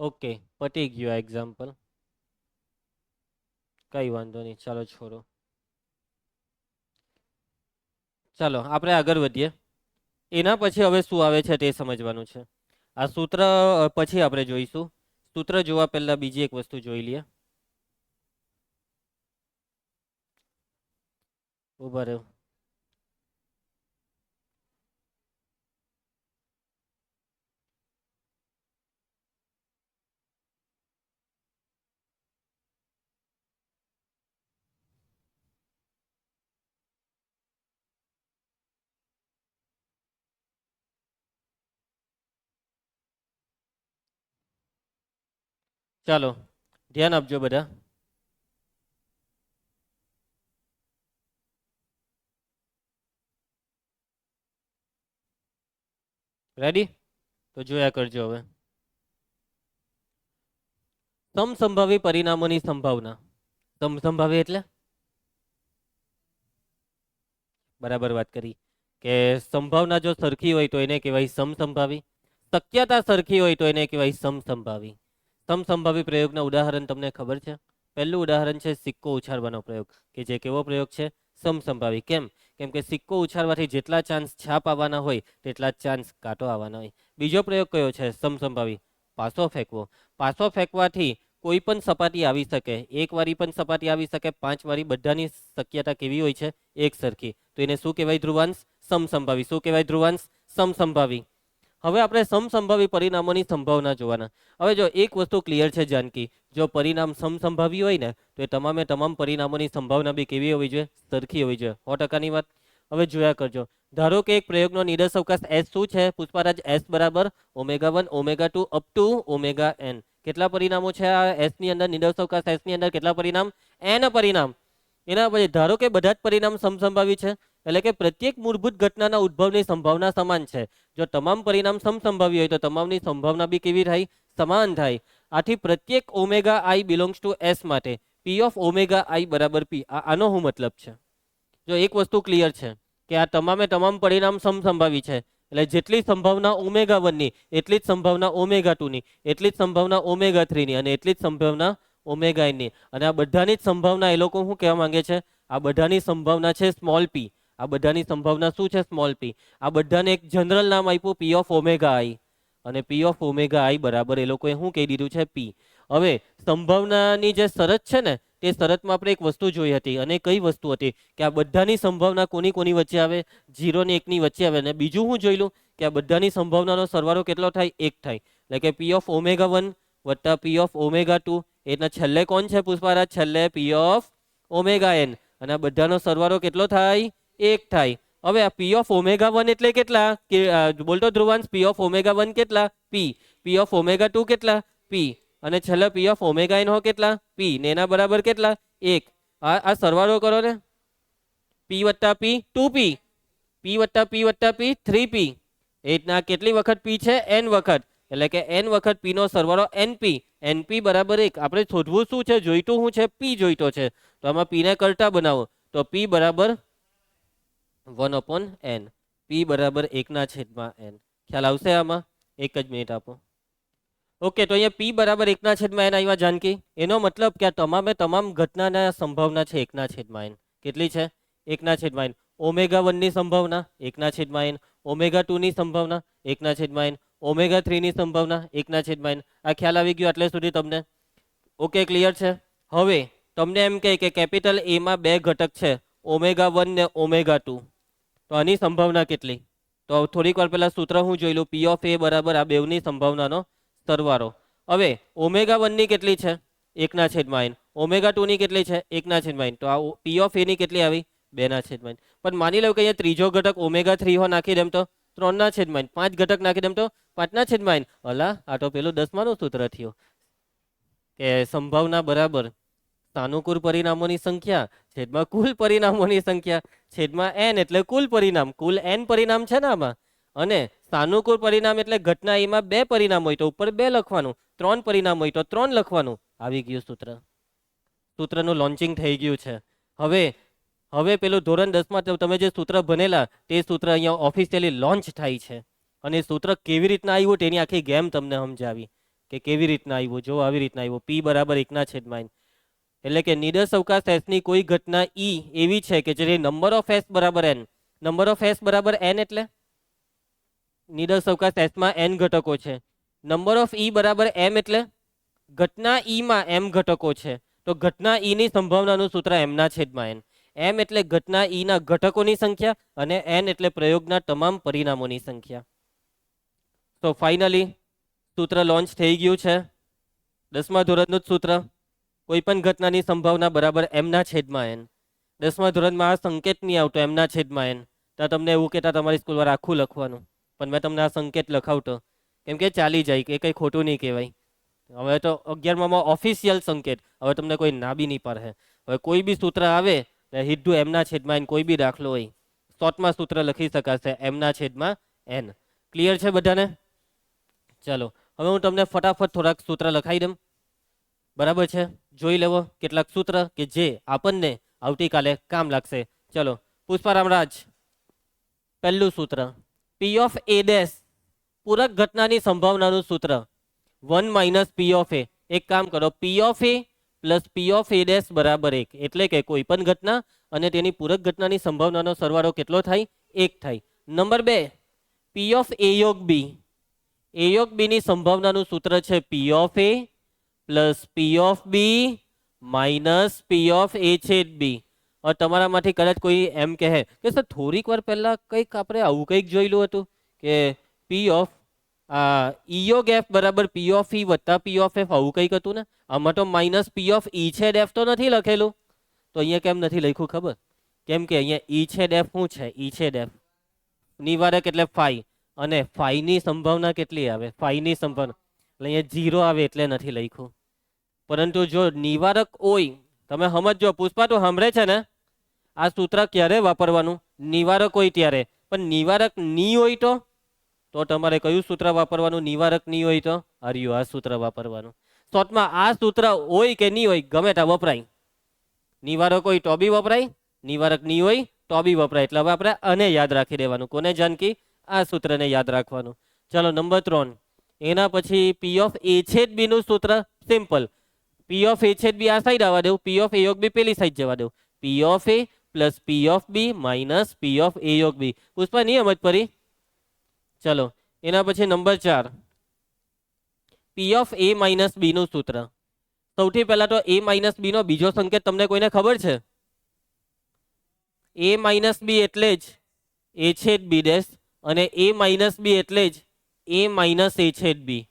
ઓકે, પતી ગયું આ એક્ઝામ્પલ. કઈ વાંધો નહીં, ચાલો છોડો. ચાલો આપણે આગળ વધીએ. એના પછી હવે શું આવે છે તે સમજવાનું છે. આ સૂત્ર પછી આપણે જોઈશું. સૂત્ર જોવા પહેલા બીજી એક વસ્તુ જોઈ લઈએ. ઉભા રહ્યો. ચાલો ધ્યાન આપજો બધા. રેડી? તો જોયા કરજો હવે. સમસંભાવી પરિણામોની સંભાવના. સમસંભાવી એટલે બરાબર વાત કરી કે સંભાવના જો સરખી હોય તો એને કહેવાય સમસંભાવી. શક્યતા સરખી હોય તો એને કહેવાય સમસંભાવી. સમસંભાવી પ્રયોગના ઉદાહરણ તમને ખબર છે? પહેલું ઉદાહરણ છે સિક્કો ઉછાળવાનો પ્રયોગ, કે જે કેવો પ્રયોગ છે? સમસંભાવી. કેમ? કેમ કે સિક્કો ઉછાળવાથી જેટલા ચાન્સ છાપ આવવાના હોય તેટલા જ ચાન્સ કાંટો આવવાના હોય. બીજો પ્રયોગ કયો છે સમસંભાવી? પાસો ફેંકવો. પાસો ફેંકવાથી કોઈ પણ સપાટી આવી શકે, એક વારી પણ સપાટી આવી શકે, 5 વારી, બધાની શક્યતા કેવી હોય છે? એક સરખી. તો એને શું કહેવાય ધ્રુવાંશ? સમસંભાવી. શું કહેવાય ધ્રુવાંશ? સમસંભાવી. હવે આપણે સમસંભાવી પરિણામોની સંભાવના જોવાના. હવે જો એક વસ્તુ ક્લિયર છે જાનકી, જો પરિણામ સમસંભાવી હોય ને તો એ તમામે તમામ પરિણામોની સંભાવના બી કેવી હોવી જોઈએ? સરખી હોવી જોઈએ. 100%ની વાત. હવે જોયા કરજો. ધારો કે એક પ્રયોગનો નિદર્શકાંક S શું છે પુષ્પારાજ? S બરાબર ω1 ω2 અપ ટુ ωn. કેટલા પરિણામો છે આ S ની અંદર? નિદર્શકાંક S ની અંદર કેટલા પરિણામ? n પરિણામ. એના પછી ધારો કે બધા જ પરિણામ સમસંભાવી છે, એટલે કે પ્રત્યેક મૂળભૂત ઘટનાના ઉદ્ભવની સંભાવના સમાન છે. જો તમામ પરિણામ સમસંભાવી હોય તો તમામની સંભાવના બી કેવી થાય? સમાન થાય. આથી પ્રત્યેક ω બિલોંગ્સ ટુ S માટે P ઓફ ω બરાબર P. આનો શું મતલબ છે? જો એક વસ્તુ ક્લિયર છે કે આ તમામે તમામ પરિણામ સમસંભાવી છે, એટલે જેટલી સંભાવના ω1 ની એટલી જ સંભાવના ω2 ની, એટલી જ સંભાવના ω3 ની અને એટલી જ સંભાવના ωn ની. અને આ બધાની જ સંભાવના એ લોકો શું કહેવા માંગે છે? આ બધાની સંભાવના છે સ્મોલ p. આ બધાની સંભાવના શું છે? Small p. આ બધાને એક જનરલ નામ આપ્યું P ઓફ ω અને P ઓફ ω બરાબર એ લોકોએ શું કહી દીધું છે? P. હવે સંભાવનાની જે શરત છે ને તે શરતમાં આપણે એક વસ્તુ જોઈ હતી, અને કઈ વસ્તુ હતી? કે આ બધાની સંભાવના કોની કોની વચ્ચે આવે? 0 ને 1 ની વચ્ચે આવે. અને બીજું શું જોયેલું? કે આ બધાની સંભાવનાનો સરવાળો કેટલો થાય? 1 થાય. એટલે કે P ઓફ ω1 વત્તા P ઓફ ω2. એટલે છેલ્લે કોણ છે પુષ્પારાજ? છેલ્લે P ઓફ ωn. અને આ બધાનો સરવાળો કેટલો થાય? 1 થાય. હવે આ P ઓફ ω1 એટલે કેટલા? કે બોલતો ધ્રુવાંશ, P ઓફ ω1 કેટલા? P. P ઓફ ω2 કેટલા? P. અને છેલ્લે P ઓફ ωn હો કેટલા? P. ને એના બરાબર કેટલા? 1. આ સરવાળો કરો ને. પી વત્તા પી 2p, પી વત્તા પી વત્તા પી 3p. એ રીતના કેટલી વખત પી છે? n વખત, એટલે કે n વખત p નો સરવાળો np. np બરાબર 1. આપણે શોધવું શું છે? જોઈતું શું છે? p જોઈતો છે. તો આમાં p ને કરતા બનાવો તો p બરાબર 1/n. p બરાબર 1/n. ખ્યાલ આવશે આમાં? એક જ મિનિટ આપો. ઓકે, તો અહીંયા p બરાબર 1/n આવ્યા જાનકી. એનો મતલબ કે આ તમામે તમામ ઘટનાના સંભાવના છે 1/n. કેટલી છે? 1/n. ઓમેગા 1 ની સંભાવના 1/n, ઓમેગા 2 ની સંભાવના 1/n, ઓમેગા 3 ની સંભાવના 1/n. આ ખ્યાલ આવી ગયો આટલે સુધી તમને? ઓકે, ક્લિયર છે? હવે તમને એમ કહે કે કેપિટલ એ માં બે ઘટક છે, ઓમેગા 1 ને ઓમેગા 2. તો આની સંભાવના કેટલી? તો થોડીક વાર પહેલા સૂત્ર હું જોઈ લઉં. પી ઓફ એ બરાબર આ બેવની સંભાવનાનો સરવાળો. હવે ઓમેગા 1 ની કેટલી છે? 1/n. ઓમેગા 2 ની કેટલી છે? 1/n. તો આ પી ઓફ એ ની કેટલી આવી? 2/n. પણ માની લો કે અહીંયા ત્રીજો ઘટક ઓમેગા 3 હો નાખી દેમ તો 3/n. 5 ઘટક નાખી દેમ તો 5/n. અલા, આ તો પેલું 10માનું સૂત્ર થયું કે સંભાવના બરાબર સાનુકૂળ પરિણામોની સંખ્યા છેદમાં કુલ પરિણામોની સંખ્યા છેદમાં n, એટલે કુલ પરિણામ. કુલ n પરિણામ છે ને આમાં. અને સાનુકૂળ પરિણામ એટલે ઘટના એમાં 2 પરિણામ હોય તો ઉપર 2 લખવાનું, 3 પરિણામ હોય તો 3 લખવાનું. આવી ગયું સૂત્ર. સૂત્રનું લોન્ચિંગ થઈ ગયું છે. હવે પેલું ધોરણ 10માં તમે જે સૂત્ર ભણેલા તે સૂત્ર અહીંયા ઓફિશિયલી લોન્ચ થાય છે. અને સૂત્ર કેવી રીતના આવ્યું તેની આખી ગેમ તમને સમજાવી કે કેવી રીતના આવ્યું. જો આવી રીતના આવ્યું. p બરાબર 1/n. એટલે કે નિડર અવકાશ s ની કોઈ ઘટના e એવી છે કે જે નંબર ઓફ s બરાબર n. નંબર ઓફ s બરાબર n એટલે નિડર અવકાશ s માં n ઘટકો છે. નંબર ઓફ e બરાબર m એટલે ઘટના e માં m ઘટકો છે. તો ઘટના e ની સંભાવનાનું સૂત્ર m/n. m એટલે ઘટના e ના ઘટકોની સંખ્યા અને n એટલે પ્રયોગના તમામ પરિણામોની સંખ્યા. તો ફાઇનલી સૂત્ર લોન્ચ થઈ ગયું છે. 10મા ધોરણનું જ સૂત્ર. કોઈ પણ ઘટનાની સંભાવના બરાબર m/n. 10મા ધોરણમાં આ સંકેત નહીં આવતો m/n. તો તમને એવું કહેતા તમારી સ્કૂલવાળા આખું લખવાનું. પણ મેં તમને આ સંકેત લખાવતો કેમ કે ચાલી જાય કે કંઈ ખોટું નહીં કહેવાય. હવે તો 11મામાં ઓફિશિયલ સંકેત. હવે તમને કોઈ ના બી નહીં પાડે. હવે કોઈ બી સૂત્ર આવે સીધું m/n. કોઈ બી દાખલો હોય શોર્ટમાં સૂત્ર લખી શકાશે m/n. ક્લિયર છે બધાને? ચાલો હવે હું તમને ફટાફટ થોડાક સૂત્ર લખાઈ દઉં. બરાબર છે? જોઈ લેવો કેટલાક સૂત્ર કે જે આપણને આવતીકાલે કામ લાગશે. ચલો પુષ્પા રામરાજ. પહેલું સૂત્ર પી ઓફ એ ડેશ પૂરક ઘટનાની સંભાવનાનું સૂત્ર 1 - p ઓફ એ. એક કામ કરો, પી of A plus P of A dash બરાબર 1. એટલે કે કોઈ પણ ઘટના અને તેની પૂરક ઘટનાની સંભાવનાનો સરવાળો કેટલો થાય? 1 થાય. નંબર 2 પી ઓફ એ યોગ બી. એ યોગ બી ની સંભાવનાનું સૂત્ર છે P of A plus P of B minus P of A છેદ બી. और તમારામાંથી કદાચ કોઈ એમ કહે કે સર થોડીક વાર પહેલા કંઈક આપણે આવું કંઈક જોયેલું હતું કે પી ઓફ ઈયોગ એફ બરાબર પી ઓફ ઈ વત્તા પી ઓફ એફ આવું કંઈક હતું ને. આમાં તો માઇનસ પી ઓફ ઈ છેદ એફ તો નથી લખેલું. તો અહીંયા કેમ નથી લખ્યું ખબર? કેમ કે અહીંયા ઈ છેદ એફ શું છે? ઈ છેદ એફ નિવારક એટલે ફાઈ, અને ફાઈની સંભાવના કેટલી આવે? ફાઈની સંભાવના એટલે અહીંયા 0 આવે એટલે નથી લખ્યું. પરંતુ જો નિવારક હોય, તમે સમજો. પુષ્પા તો સાંભળે છે ને? આ સૂત્ર ક્યારે વાપરવાનું? નિવારક હોય ત્યારે. પણ નિવારક નહીં હોય તો તમારે કયું સૂત્ર વાપરવાનું? નિવારક નહીં હોય તો આ સૂત્ર વાપરવાનું. શોર્ટમાં આ સૂત્ર હોય કે નહીં હોય ગમે ત્યાં વપરાય. નિવારક હોય તો બી વપરાય, નિવારક નહીં હોય તો બી વપરાય. એટલે હવે આપણે આને યાદ રાખી દેવાનું. કોને જાનકી? આ સૂત્રને યાદ રાખવાનું. ચલો નંબર 3. એના પછી પી ઓફ એ છેદ બી નું સૂત્ર સિમ્પલ. પી ઓફ એ છેદ બી આ સાઈડ આવવા દેવું, પી ઓફ એ યોગ બી પેલી સાઈડ જવા દેવું. P of A plus P of B minus P of A યોગ બી. પુષ્પા નહીં સમજ પડી? ચલો એના પછી number 4 P of A minus B નું સૂત્ર. સૌથી પહેલા તો એ માઇનસ બી નો બીજો સંકેત તમને કોઈને ખબર છે? એ માઇનસ બી એટલે જ એ છેદ બી ડેશ, અને એ માઇનસ બી એટલે જ એ માઇનસ એ છેદ બી.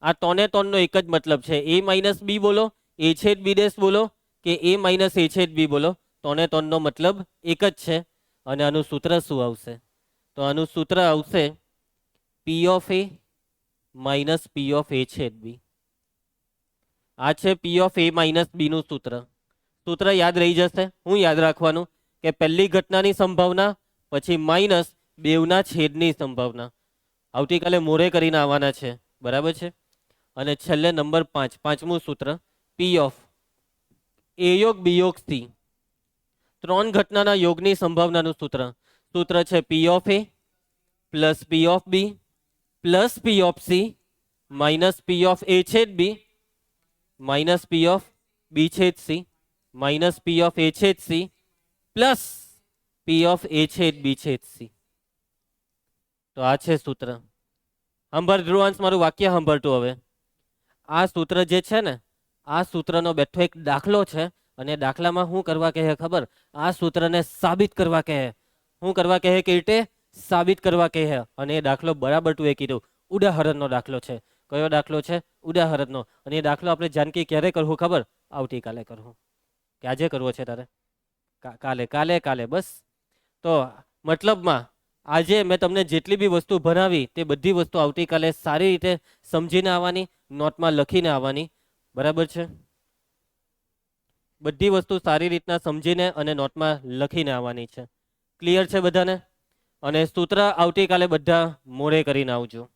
આ 3 નો એક જ મતલબ છે. એ માઇનસ બી બોલો, એ છેદ બી ડેશ બોલો કે એ માઇનસ એ છેદ બી બોલો, 3 નો મતલબ એક જ છે. અને આનું સૂત્ર શું આવશે? તો આનું સૂત્ર આવશે P of A minus P of A છેદ બી. આ છે P of A minus B નું સૂત્ર. સૂત્ર યાદ રહી જશે. હું યાદ રાખવાનું? કે પહેલી ઘટનાની સંભાવના પછી માઇનસ બેવના છેદની સંભાવના. આવતીકાલે મોરે કરીને આવવાના છે, બરાબર છે. અને છેલ્લે નંબર 5, પાંચમું સૂત્ર, પી ઓફ એ યોગ બી યોગ સી, ત્રણ ઘટનાના યોગની સંભાવનાનું સૂત્ર. સૂત્ર છે P of A plus P of B plus P of C minus P of A છેદ B minus P of B છેદ C minus P of A છેદ C plus P of A છેદ બી છેદ C. તો આ છે સૂત્ર. સાંભળ ધ્રુવાંશ, મારું વાક્ય સાંભળતું હવે. આ સૂત્ર જે છે ને, આ સૂત્રનો બેઠો એક દાખલો છે, અને દાખલામાં શું કરવા કહે ખબર? આ સૂત્રને સાબિત કરવા કહે. શું કરવા કહે કીર્તે? સાબિત કરવા કહે. અને એ દાખલો બરાબર તું એ કીધું, ઉદાહરણનો દાખલો છે. કયો દાખલો છે? ઉદાહરણનો. અને એ દાખલો આપણે જાનકી ક્યારે કરવું ખબર? આવતીકાલે કરવું. કે આજે કરવો છે તારે? કાલે કાલે કાલે બસ. તો મતલબમાં આજે મેં તમને જેટલી બી વસ્તુ ભણાવી તે બધી વસ્તુ આવતીકાલે સારી રીતે સમજીને આવવાની, નોટમાં લખીને આવવાની, બરાબર છે. બધી વસ્તુ સારી રીતના સમજીને અને નોટમાં લખીને આવવાની છે. ક્લિયર છે બધાને? અને સૂત્ર આવતીકાલે બધા મોડે કરીને આવજો.